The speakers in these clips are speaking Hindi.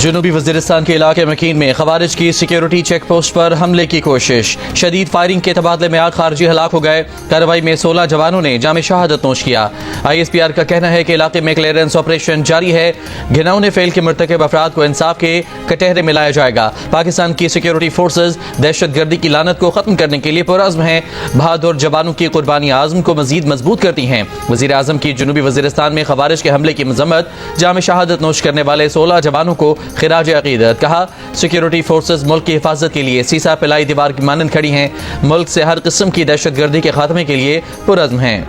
जनूबी वज़ीरिस्तान के इलाके मकीन में खवारिज की सिक्योरिटी चेक पोस्ट पर हमले की कोशिश। शदीद फायरिंग के तबादले में 8 खारजी हलाक हो गए। कार्रवाई में 16 जवानों ने जाम शहादत नोश किया। ISPR का कहना है कि इलाके में क्लियरेंस ऑपरेशन जारी है। घिनौने फेल के मुर्तकब अफराद को इंसाफ के कटहरे में लाया जाएगा। पाकिस्तान की सिक्योरिटी फोर्सेज दहशतगर्दी की लानत को खत्म करने के लिए पुरअज़्म हैं। बहादुर जवानों की कुर्बानी आज़म को मजीद मजबूत करती हैं। वज़ीर आज़म की जनूबी वज़ीरिस्तान में खवारिज के हमले की मजम्मत। जाम शहादत नोश करने वाले 16 जवानों को खिराज अकीदत। कहा, सिक्योरिटी फोर्सेज मुल्क की हिफाजत के लिए सीसा पिलाई दीवार की मानंद खड़ी हैं। मुल्क से हर किस्म की दहशतगर्दी के खात्मे के लिए पुरअज़्म हैं।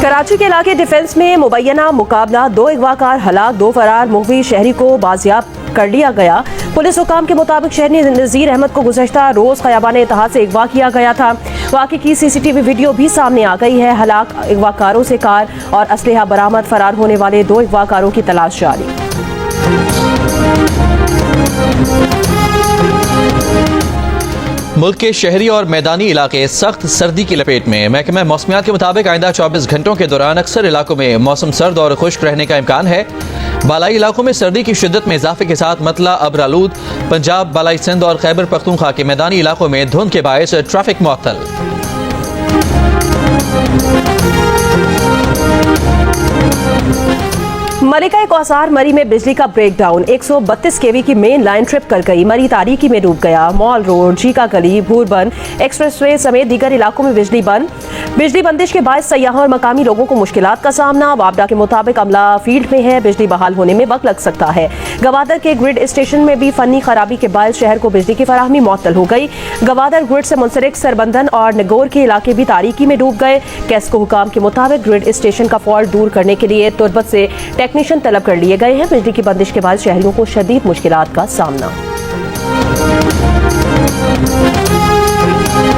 कराची के इलाके डिफेंस में मुबैना मुकाबला, 2 अगवाकार हलाक, 2 फरार मुगवी शहरी को बाजियाब कर लिया गया। पुलिस हुकाम के मुताबिक शहरी नज़ीर अहमद को गुज़श्ता रोज़ ख़याबान इत्तेहाद से अगवा किया गया था। वाक़े की CCTV वीडियो भी सामने आ गई है। हलाक अगवाकारों से कार और असलहा बरामद। फरार होने वाले 2 अगवाकारों की तलाश जारी। मुल्क के शहरी और मैदानी इलाके सख्त सर्दी की लपेट में। महकमा मौसमियात के मुताबिक आइंदा 24 घंटों के दौरान अक्सर इलाकों में मौसम सर्द और खुश्क रहने का इम्कान है। बालाई इलाकों में सर्दी की शिद्दत में इजाफे के साथ मतला अबरालूद, पंजाब, बालाई सिंध और खैबर पख्तूनख्वा के मैदानी इलाकों में धुंध के बायस ट्रैफिक मुअत्तल। मलिका कौसार मरी में बिजली का ब्रेकडाउन। 132 kV की मेन लाइन ट्रिप कर गई। मरी तारीकी में डूब गया। मॉल रोड, जीका गली, भूरबन एक्सप्रेसवे समेत दीगर इलाकों में बिजली बंद। बिजली बंदिश के बायस सयाहों और मकामी लोगों को मुश्किलात का सामना। वापडा के मुताबिक अमला फील्ड में है। बिजली बहाल होने में वक्त लग सकता है। गवादर के ग्रिड स्टेशन में भी फनी खराबी के बायस शहर को बिजली की फराहमी मुअत्तल हो गई। गवादर ग्रिड से मुंसलिक सरबंधन और नगौर के इलाके भी तारीकी में डूब गए। कैस्को हुकाम के मुताबिक ग्रिड स्टेशन का फॉल्ट दूर करने के लिए तुरबत से टेक्नीशियन तलब कर लिए गए हैं। बिजली की बंदिश के बाद शहरियों को शदीद मुश्किलात का सामना।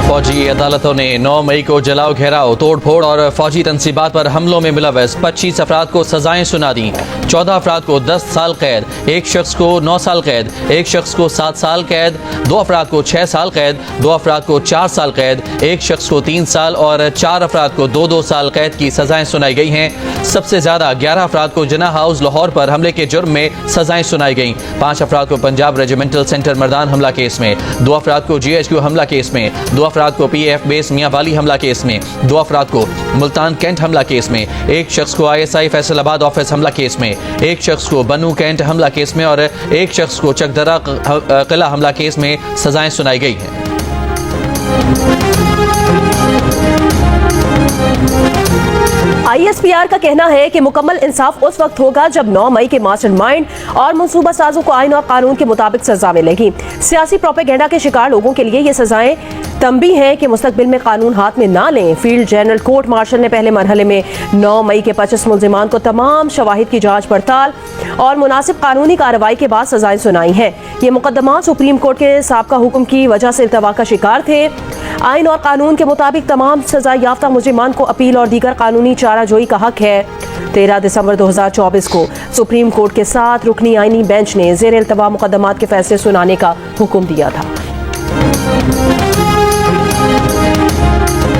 फौजी अदालतों ने 9 मई को जलाओ, घेराव, तोड़ फोड़ और फौजी तनसीबात पर हमलों में मुलव्वस 25 अफराद को सजाएं सुना दी। 14 अफराद को 10 साल कैद, 1 शख्स को 9 साल कैद, 1 शख्स को 7 साल कैद, 2 अफराद को 6 साल कैद, 2 अफराद को 4 साल कैद, 1 शख्स को 3 साल और 4 अफराद को 2-2 साल कैद की सजाएं सुनाई गई हैं। सबसे ज्यादा 11 अफराद को जिना हाउस लाहौर पर हमले के जुर्म में सजाएं सुनाई गई। 5 अफराद को पंजाब रेजिमेंटल सेंटर मर्दान हमला केस में, 2 अफराद को GHQ हमला केस में, 2 अफराद को PAF बेस मियां वाली हमला केस में, 2 अफराद को मुल्तान कैंट हमला केस में, 1 शख्स को ISI फैसलाबाद ऑफिस हमला केस में, 1 शख्स को बनू कैंट हमला केस में और 1 शख्स को चकदरा किला हमला केस में सजाएं सुनाई गई हैं। ISPR का कहना है कि मुकम्मल इंसाफ उस वक्त होगा जब 9 मई के मास्टरमाइंड और मंसूबा साजों को आइन और कानून के मुताबिक सजा मिलेगी। सियासी प्रोपेगेंडा के शिकार लोगों के लिए ये सजाएं तंबी हैं कि मुस्तकबिल में कानून हाथ में ना लें। फील्ड जनरल कोर्ट मार्शल ने पहले मरहले में 9 मई के 25 मुल्जिमान को तमाम शवाहिद की जांच पड़ताल और मुनासिब कानूनी कार्रवाई के बाद सजाएं सुनाई हैं। ये मुकदमा सुप्रीम कोर्ट के साबका हुक्म की वजह से इल्तवा का शिकार थे। आइन और कानून के मुताबिक तमाम सजा याफ्ता मुल्जिमान को अपील और दीगर कानूनी चाराजोई का हक है। 13 दिसंबर 2024 को सुप्रीम कोर्ट के 7 रुकनी आईनी बेंच ने ज़ेर इल्तवा मुकदमात के फैसले सुनाने का हुक्म दिया था।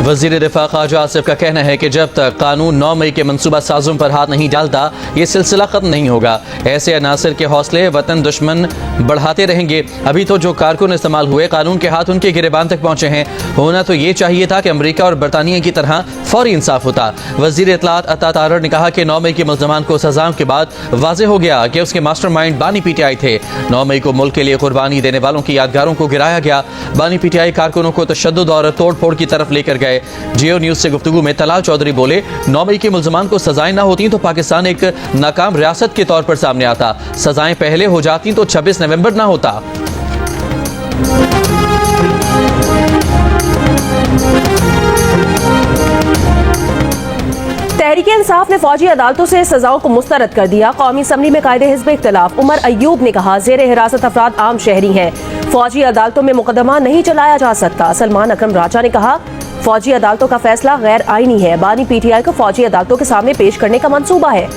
वज़ीर दिफा ख्वाजा आसिफ का कहना है कि जब तक कानून 9 मई के मनसूबा साजों पर हाथ नहीं डालता ये सिलसिला खत्म नहीं होगा। ऐसे अनासर के हौसले वतन दुश्मन बढ़ाते रहेंगे। अभी तो जो कारकुन इस्तेमाल हुए कानून के हाथ उनके गिरेबान तक पहुंचे हैं। होना तो ये चाहिए था कि अमरीका और बरतानिया की तरह फौरी इंसाफ होता। वज़ीर इत्तलात अता तारर ने कहा कि 9 मई के मुल्ज़मान को सजाओं के बाद वाज़ेह हो गया कि उसके मास्टरमाइंड बानी PTI थे। 9 मई को मुल्क के लिए कुर्बानी देने वालों की यादगारों को गिराया गया। बानी PTI कारकुनों को तशद्दुद और तोड़ फोड़ की तरफ लेकर गए। जियो न्यूज से गुफ्तगू में तलाल चौधरी बोले, 9 मई के मुल्ज़मान को सजाएं ना होती तो पाकिस्तान एक नाकाम रियासत के तौर पर सामने आता। सजाएं पहले हो जाती तो 26 नवंबर ना होता। तहरीक इंसाफ ने फौजी अदालतों से सजाओं को मुस्तरद कर दिया। कौमी असम्बली में कायदे हिज़्ब इख्तिलाफ उमर अयूब ने कहा, ज़ेर हिरासत अफराद आम शहरी हैं, फौजी अदालतों में मुकदमा नहीं चलाया जा सकता। सलमान अकरम राजा ने कहा, फौजी अदालतों का फैसला गैर आईनी है। बानी PTI को फौजी अदालतों के सामने पेश करने का मंसूबा है।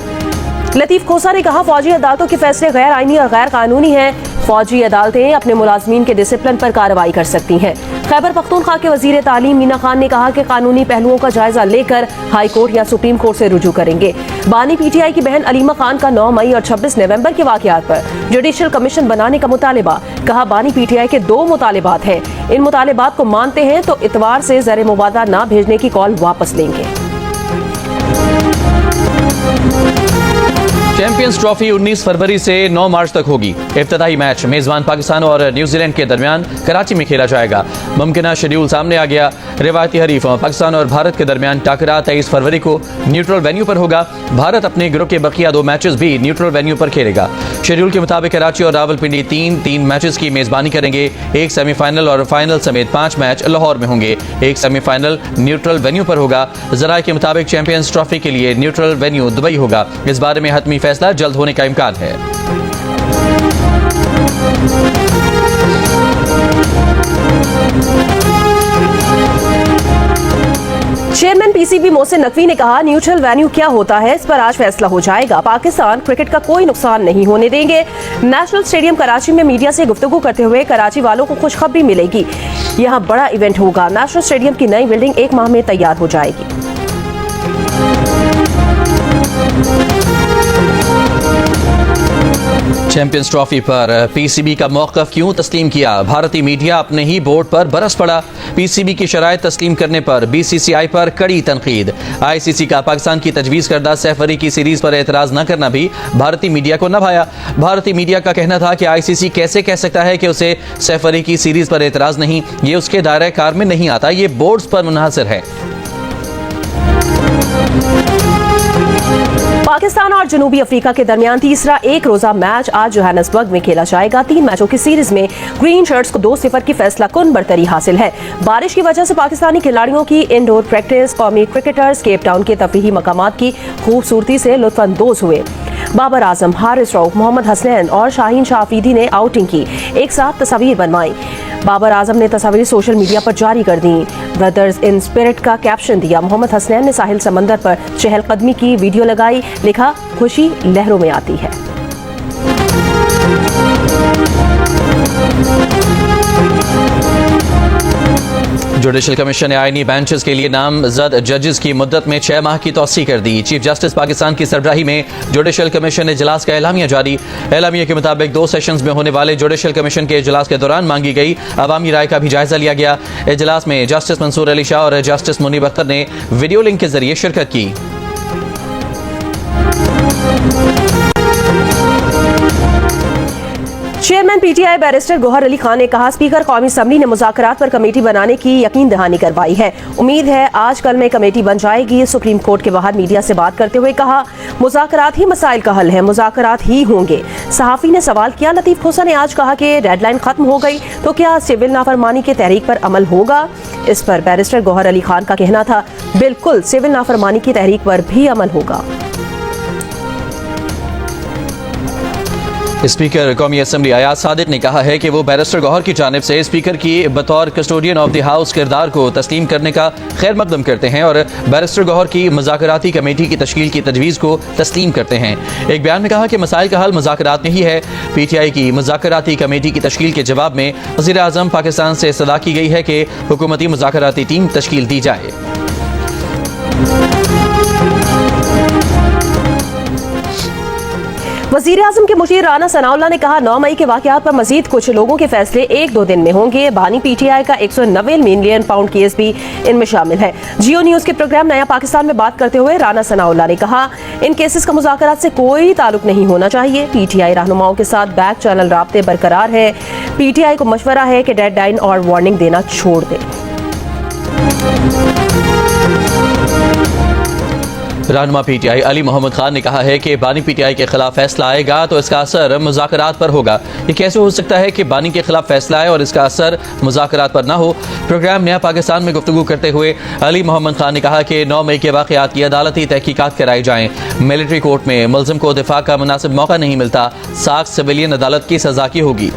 लतीफ खोसा ने कहा, फौजी अदालतों के फैसले गैर आईनी और गैर कानूनी हैं। फौजी अदालतें अपने मुलाजमीन के डिसिप्लिन पर कार्रवाई कर सकती हैं। खैबर पख्तूनख्वा के वजीर तालीम मीना खान ने कहा कि कानूनी पहलुओं का जायजा लेकर हाई कोर्ट या सुप्रीम कोर्ट से रुजू करेंगे। बानी पीटीआई की बहन अलीमा खान का 9 मई और 26 नवंबर के वाकयात पर जुडिशियल कमीशन बनाने का मुतालिबा। कहा, बानी पीटीआई के 2 मुतालिबात हैं, इन मुतालिबात को मानते हैं तो इतवार से ज़र मुबादला न भेजने की कॉल वापस लेंगे। चैंपियंस ट्रॉफी 19 फरवरी से 9 मार्च तक होगी। इफ्तिताही मैच मेजबान पाकिस्तान और न्यूजीलैंड के दरमियान कराची में खेला जाएगा। मुमकिन शेड्यूल सामने आ गया। रिवायती हरीफों पाकिस्तान और भारत के दरमियान टाकरा 23 फरवरी को न्यूट्रल वेन्यू पर होगा। भारत अपने ग्रुप के बकिया 2 मैचेस भी न्यूट्रल वेन्यू पर खेलेगा। शेड्यूल के मुताबिक कराची और रावलपिंडी 3 मैचेस की मेजबानी करेंगे। एक सेमीफाइनल और फाइनल समेत 5 मैच लाहौर में होंगे। एक सेमीफाइनल न्यूट्रल वेन्यू पर होगा। जराये के मुताबिक चैंपियंस ट्रॉफी के लिए न्यूट्रल वेन्यू दुबई होगा। इस बारे में हतमी फैसला जल्द होने का इम्कान है। चेयरमैन पीसीबी मोहसिन नकवी ने कहा, न्यूट्रल वेन्यू क्या होता है इस पर आज फैसला हो जाएगा। पाकिस्तान क्रिकेट का कोई नुकसान नहीं होने देंगे। नेशनल स्टेडियम कराची में मीडिया से गुफ्तगू करते हुए कराची वालों को खुशखबरी मिलेगी, यहां बड़ा इवेंट होगा। नेशनल स्टेडियम की नई बिल्डिंग 1 माह में तैयार हो जाएगी। चैंपियंस ट्रॉफी पर पीसीबी का मौक़िफ़ क्यों तस्लीम किया? भारतीय मीडिया अपने ही बोर्ड पर बरस पड़ा। पीसीबी की शराइत तस्लीम करने पर बीसीसीआई पर कड़ी तनकीद। आईसीसी का पाकिस्तान की तजवीज़ करदा सैफरी की सीरीज पर एतराज़ न करना भी भारतीय मीडिया को न भाया। भारतीय मीडिया का कहना था कि आईसीसी कैसे कह सकता है कि उसे सैफरी की सीरीज पर एतराज़ नहीं, ये उसके दायरे कार में नहीं आता, ये बोर्ड्स पर मुनहसर है। पाकिस्तान और जनूबी अफ्रीका के दरमियान तीसरा एक रोजा मैच आज जोहान्सबर्ग में खेला जाएगा। 3 मैचों की सीरीज में ग्रीन शर्ट्स को 2-0 की फैसला कुन बरतरी हासिल है। बारिश की वजह से पाकिस्तानी खिलाड़ियों की इंडोर प्रैक्टिस, कौमी क्रिकेटर्स केप टाउन के तफरीही मकामात की खूबसूरती से लुत्फानंदोज हुए। बाबर आजम, हारिस रऊफ, मोहम्मद हसनैन और शाहीन शाह आफरीदी ने आउटिंग की। एक साथ तस्वीर बनवाई। बाबर आजम ने तस्वीर सोशल मीडिया पर जारी कर दी। ब्रदर्स इन स्पिरिट का कैप्शन दिया। मोहम्मद हसनैन ने साहिल समंदर पर चहलकदमी की वीडियो लगाई। लिखा, खुशी लहरों में आती है। जुडिशल कमीशन ने आईनी बेंचेस के लिए नामजद जजेस की मुद्दत में 6 माह की तौसी कर दी। चीफ जस्टिस पाकिस्तान की सरबराही में जुडिशल कमीशन ने इजलास का एलामिया जारी। एलामिया के मुताबिक 2 सेशंस में होने वाले जुडिशल कमीशन के इजलास के दौरान मांगी गई अवामी राय का भी जायजा लिया गया। इजलास में जस्टिस मंसूर अली शाह और जस्टिस मुनीब अख्तर ने वीडियो लिंक के जरिए शिरकत की। Chairman PTI barrister Gauhar Ali Khan ने कहा, स्पीकर कौमी असम्बली ने मुज़ाकरात पर कमेटी बनाने की यकीन दहानी करवाई है। उम्मीद है आज कल में कमेटी बन जाएगी। सुप्रीम कोर्ट के बाहर मीडिया से बात करते हुए कहा, मुज़ाकरात ही मसाइल का हल है, मुज़ाकरात ही होंगे। सहाफ़ी ने सवाल किया। लतीफ़ खोसा ने आज कहा कि डेडलाइन खत्म हो गई तो क्या सिविल नाफरमानी के तहरीक पर अमल होगा? इस पर बैरिस्टर गौहर अली खान का कहना था, बिल्कुल सिविल नाफरमानी की तहरीक पर भी अमल होगा। स्पीकर कौमी असम्बली अयाज सादिक ने कहा है कि वो बैरिस्टर गौहर की जानिब से स्पीकर की बतौर कस्टोडियन ऑफ द हाउस किरदार को तस्लीम करने का खैर मकदम करते हैं और बैरिस्टर गौहर की मुज़ाकराती कमेटी की तश्कील की तजवीज़ को तस्लीम करते हैं। एक बयान में कहा कि मसाइल का हल मुज़ाकरात में ही है। पीटीआई की मुज़ाकराती कमेटी की तश्कील के जवाब में वज़ीर आज़म पाकिस्तान से सलाह की गई है कि हुकूमती मुज़ाकराती टीम तश्कील दी जाए। वज़ीर आज़म के मुशीर राना सनाउल्लाह ने कहा, 9 मई के वाक़यात पर मजीद कुछ लोगों के फैसले 1-2 दिन में होंगे। बानी पीटीआई का 190 मिलियन पाउंड केस भी इनमें शामिल है। जियो न्यूज़ के प्रोग्राम नया पाकिस्तान में बात करते हुए राना सनाउल्लाह ने कहा, इन केसेस का मुज़ाकरात से कोई ताल्लुक नहीं होना चाहिए। पीटीआई रहनुमाओं के साथ बैक चैनल राब्ते बरकरार है। पीटीआई को मशवरा है कि डेडलाइन और वार्निंग देना छोड़ दे। रहनुमा पीटीआई अली मोहम्मद खान ने कहा है कि बानी पीटीआई के खिलाफ फैसला आएगा तो इसका असर मुज़ाकरात पर होगा। ये कैसे हो सकता है कि बानी के खिलाफ फैसला आए और इसका असर मुज़ाकरात पर ना हो? प्रोग्राम नया पाकिस्तान में गुफ्तगू करते हुए अली मोहम्मद खान ने कहा कि 9 मई के वाक़यात की अदालती तहकीकात कराई जाएँ। मिलिट्री कोर्ट में मुलज़िम को दिफा का मुनासिब मौका नहीं मिलता। साख सिविलियन अदालत की सज़ा की होगी।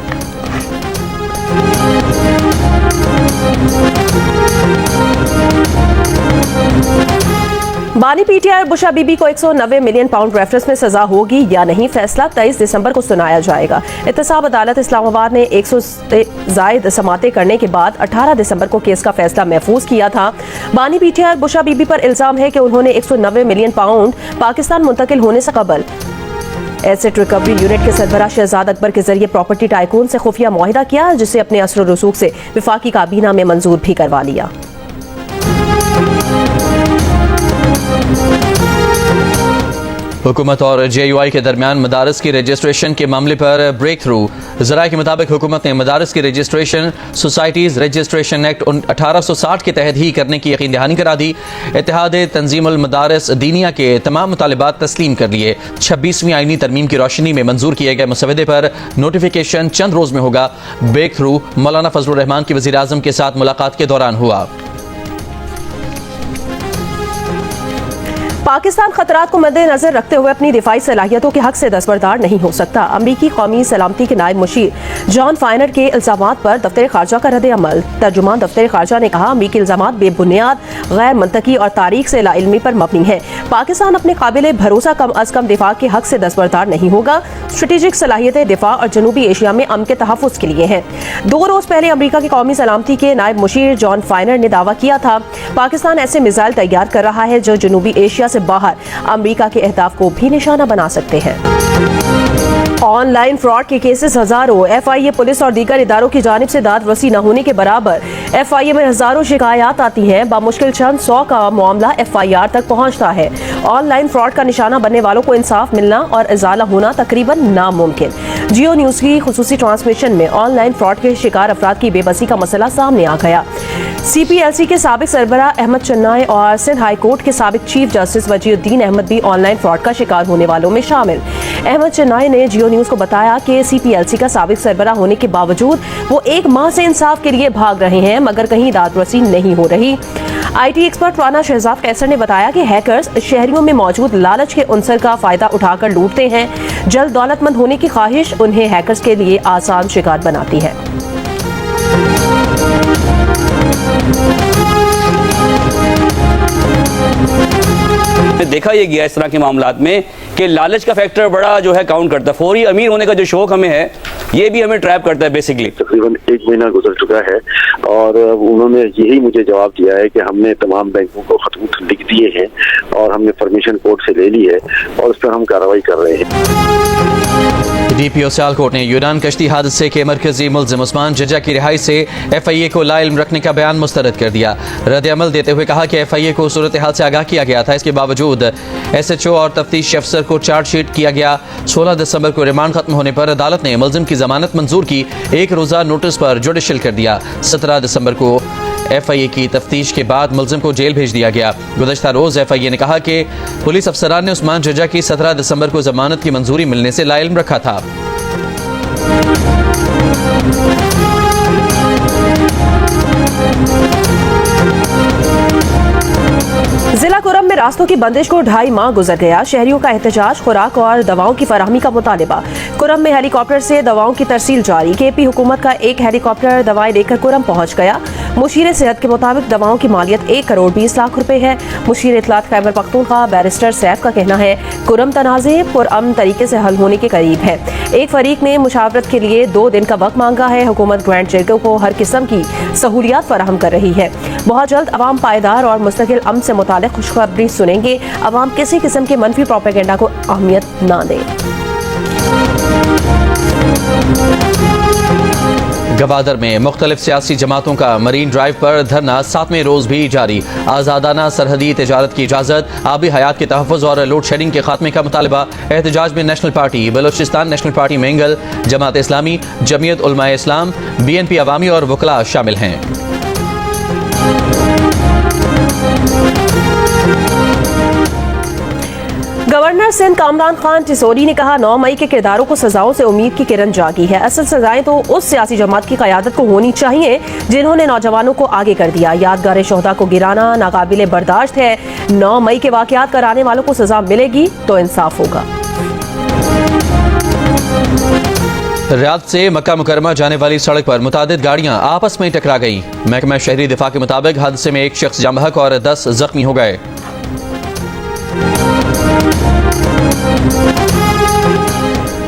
बानी पीटीआई और बुशा बीबी को 190 मिलियन पाउंड रेफरेंस में सजा होगी या नहीं, फैसला 23 दिसंबर को सुनाया जाएगा। एहतसाब अदालत इस्लामाबाद ने 100 से जायद समातें करने के बाद 18 दिसंबर को केस का फैसला महफूज किया था। बानी पीटीआई और बुशा बीबी पर इल्जाम है कि उन्होंने 190 मिलियन पाउंड पाकिस्तान मुंतकिल होने से कबल एसेट रिकवरी यूनिट के सरबराह शहजाद अकबर के जरिए प्रॉपर्टी टाइकून से खुफिया मुआहिदा किया, जिसे अपने असर रसूख से विफाकी काबीना में मंजूर भी करवा लिया। हुकूमत और JUI के दरमियान मदारस की रजिस्ट्रेशन के मामले पर ब्रेक थ्रू। ज़राए के मुताबिक हुकूमत ने मदारस की रजिस्ट्रेशन सोसाइटीज़ रजिस्ट्रेशन एक्ट 1860 के तहत ही करने की यकीन दहानी करा दी। इत्तेहाद तंजीमुल मदारस दीनिया के तमाम मुतालिबात तस्लीम कर लिए। 26वीं आईनी तरमीम की रोशनी में मंजूर किए गए मुसवदे पर नोटिफिकेशन चंद रोज़ में होगा। ब्रेक थ्रू मौलाना फजलुर रहमान की वज़ीर आज़म के साथ मुलाकात के दौरान हुआ। पाकिस्तान खतरात को मद्देनजर रखते हुए अपनी दिफाई सलाहियतों के हक से दस्तबरदार नहीं हो सकता। अमरीकी कौमी सलामती के नायब मुशीर जॉन फाइनर के इल्जामात पर दफ्तर खारजा का रद्द-ए-अमल। तर्जुमान दफ्तर खारजा ने कहा, अमरीकी इल्जामात बेबुनियाद, गैर मंतकी और तारीख से लाइल्मी पर मबनी है। पाकिस्तान अपने काबिल भरोसा कम अज कम दिफा के हक से दस्तबरदार नहीं होगा। स्ट्रेटेजिक सलाहियतें दिफा और जनूबी एशिया में अमन के तहफ़्फ़ुज़ के लिए हैं। 2 रोज पहले अमरीका की कौमी सलामती के नायब मुशीर जॉन फाइनर ने दावा किया था, पाकिस्तान ऐसे मिसाइल तैयार कर रहा है जो जनूबी एशिया से बाहर अमेरिका के अहदाफ को भी निशाना बना सकते हैं। ऑनलाइन फ्रॉड के केसेस हजारों। FIA पुलिस और दीगर इदारों की जानिब से दाद रसी न होने के बराबर FIA में हजारों शिकायत आती हैं। बामुश्किल चंद 100 का मामला FIR तक पहुंचता है। ऑनलाइन फ्रॉड का निशाना बनने वालों को इंसाफ मिलना और इजाला होना तकरीबन नामुमकिन। जियो न्यूज की खुसूसी ट्रांसमिशन में ऑनलाइन फ्रॉड के शिकार अफराद की बेबसी का मसला सामने आ गया। CPLC के साबिक सरबराह अहमद चन्नाई और सिंध हाई कोर्ट के साबिक चीफ जस्टिस वजीउद्दीन अहमद भी ऑनलाइन फ्रॉड का शिकार होने वालों में शामिल। अहमद चन्नाई ने जियो न्यूज को बताया कि CPLC का साबिक सरबराह होने के बावजूद वो 1 माह से इंसाफ के लिए भाग रहे हैं, मगर कहीं दादरसी नहीं हो रही। IT एक्सपर्ट राना शहजाद कैसर ने बताया कि हैकर्स शहरियों में मौजूद लालच के उनसर का फायदा उठाकर लूटते हैं। जल्द दौलतमंद होने की ख्वाहिश उन्हें हैकर्स के लिए आसान शिकार बनाती है। देखा ये गया इस तरह के मामलात में कि लालच का फैक्टर बड़ा जो है काउंट करता है। फौरी अमीर होने का जो शौक हमें है, ये भी हमें ट्रैप करता है बेसिकली। तकरीबन 1 महीना गुजर चुका है और उन्होंने यही मुझे जवाब दिया है कि हमने तमाम बैंकों को खतूत लिख दिए हैं और हमने परमिशन कोर्ट से ले ली है और उस पर हम कार्रवाई कर रहे हैं। DPO सियालकोट ने यूनान कश्ती हादसे के मरकजी मुल्जिम उस्मान जज्जा की रिहाई से FIA को लाइल्म रखने का बयान मुस्तरद कर दिया। रद्द-ए-अमल देते हुए कहा कि FIA को सूरत हाल से आगाह किया गया था, इसके बावजूद SHO और तफ्तीश अफसर को चार्जशीट किया गया। 16 दिसंबर को रिमांड खत्म होने पर अदालत ने मुल्जिम की जमानत मंजूर की। 1 रोज़ा नोटिस पर जुडिशल कर दिया। 17 दिसंबर को FIA की तफ्तीश के बाद मुल्जिम को जेल भेज दिया गया। गुज़श्ता रोज़ FIA ने कहा कि पुलिस अफसरान ने उस्मान जज्जा की 17 दिसंबर को जमानत की मंजूरी मिलने से लाइल्म रखा था। जिला कुरम में रास्तों की बंदिश को 2.5 माह गुजर गया। शहरियों का एहतजाज, खुराक और दवाओं की फराहमी का मुतालिबा। कुरम में हेलीकॉप्टर से दवाओं की तरसील जारी। KP हुकूमत का एक हेलीकॉप्टर दवाएं लेकर कुरम पहुंच गया। मुशीर सेहत के मुताबिक दवाओं की मालियत 1 करोड़ 20 लाख रुपए है। मुशीर इत्तलात खैबर पख्तूनख्वा बैरिस्टर सैफ का कहना है, कुरम तनाज़े पुरअमन तरीके से हल होने के करीब है। एक फरीक ने मुशावरत के लिए 2 दिन का वक्त मांगा है। हुकूमत ग्रैंड जरगों को हर किस्म की सहूलियात फराहम कर रही है। बहुत जल्द अवाम पायदार और मुस्तकिल अमन से मुतालिक खुशखबरी सुनेंगे। अवाम किसी किस्म के मनफी प्रोपेगेंडा को अहमियत ना दे। गवादर में मुख्तलिफ सियासी जमातों का मरीन ड्राइव पर धरना 7वें रोज भी जारी। आज़ादाना सरहदी तिजारत की इजाज़त, आबी हयात के तहफ़्फ़ुज़ और लोड शेडिंग के खात्मे का मुतालबा। एहतजाज में national party, Balochistan national party Mengal, Jamaat Islami, Jamiat Ulema Islam, BNP Awami और वकला शामिल हैं। गवर्नर सिंध कामरान खान टिसोरी ने कहा, 9 मई के किरदारों को सजाओं से उम्मीद की किरण जागी है। असल सजाएं तो उस सियासी जमात की क़यादत को होनी चाहिए जिन्होंने नौजवानों को आगे कर दिया। यादगार शोहदा को गिराना नाकाबिले बर्दाश्त है। 9 मई के वाक़यात कराने वालों को सजा मिलेगी तो इंसाफ होगा। रियाद से मक्का मुकरमा जाने वाली सड़क पर मुतादिद गाड़ियां आपस में टकरा गईं। महकमा शहरी दिफा के मुताबिक हादसे में 1 शख्स जाम बहक और 10 जख्मी हो गए।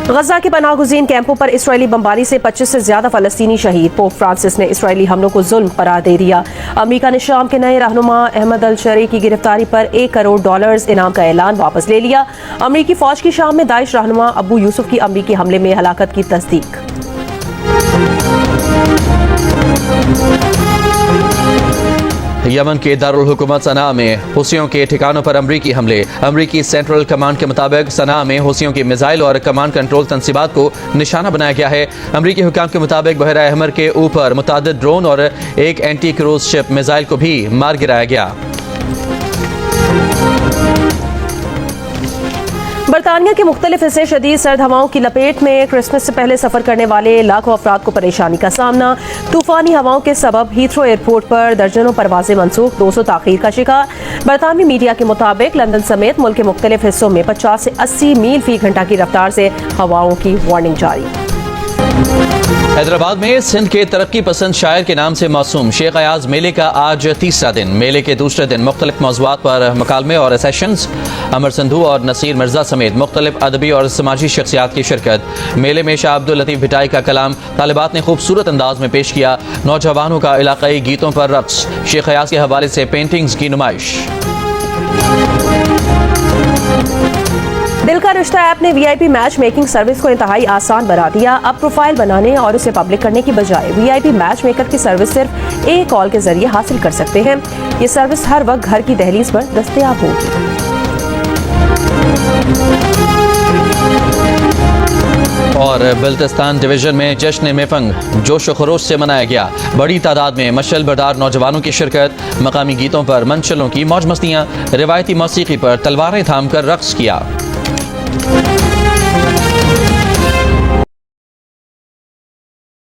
गजा के पनाहगुज़ीन कैंपों पर इसराइली बमबारी से 25 से ज्यादा फलस्तीनी शहीद। पोप फ्रांसिस ने इसराइली हमलों को जुल्म करार दे दिया। अमेरिका ने शाम के नए रहनुमा अहमद अल शरी की गिरफ्तारी पर $1 करोड़ इनाम का ऐलान वापस ले लिया। अमेरिकी फौज की शाम में दाइश रहनुमा अबू यूसुफ की अमेरिकी हमले में हलाकत की तस्दीक। यमन के दारुल हुकूमत सना में हुसियों के ठिकानों पर अमरीकी हमले। अमरीकी सेंट्रल कमांड के मुताबिक सना में हुसियों की मिसाइल और कमांड कंट्रोल तंसीबात को निशाना बनाया गया है। अमरीकी हुकाम के मुताबिक बहरा अहमर के ऊपर मुतादिद ड्रोन और एक एंटी क्रूज शिप मिसाइल को भी मार गिराया गया। बरतानिया के मुख्तलिफ हिस्से शदीद सर्द हवाओं की लपेट में। क्रिसमस से पहले सफर करने वाले लाखों अफराद को परेशानी का सामना। तूफानी हवाओं के सबब हीथ्रो एयरपोर्ट पर दर्जनों परवाजें मनसूख, 200 ताखीर का शिकार। बरतानवी मीडिया के मुताबिक लंदन समेत मुल्क के मुख्तलिफ हिस्सों में 50 से 80 मील फी घंटा की रफ्तार से हवाओं की वार्निंग जारी। हैदराबाद में सिंध के तरक्की पसंद शायर के नाम से मासूम शेख अयाज मेले का आज तीसरा दिन। मेले के दूसरे दिन मुख्तलिफ मौज़ूआत पर मकालमे और सेशंस। अमर संधू और नसीर मिर्जा समेत मुख्तलिफ अदबी और समाजी शख्सियात की शिरकत। मेले में शाह अब्दुल लतीफ़ भिटाई का कलाम तालिबात ने खूबसूरत अंदाज में पेश किया। नौजवानों का इलाकाई गीतों पर रक्स। शेख अयाज के हवाले से पेंटिंग्स की नुमाइश। दिल का रिश्ता ऐप ने VIP मैच मेकिंग सर्विस को इंतहाई आसान बना दिया। अब प्रोफाइल बनाने और उसे पब्लिक करने की बजाय VIP मैच मेकर की सर्विस सिर्फ एक कॉल के जरिए हासिल कर सकते हैं। ये सर्विस हर वक्त घर की दहलीज पर दस्तयाब होगी। और बल्तिस्तान डिवीजन में जश्न मेफंग जोश व खरोश से मनाया गया। बड़ी तादाद में मशल बरदार नौजवानों की शिरकत। मकामी गीतों पर मंचलों की मौज मस्तियाँ। रिवायती मौसीकी पर तलवारें थाम कर रक्स किया।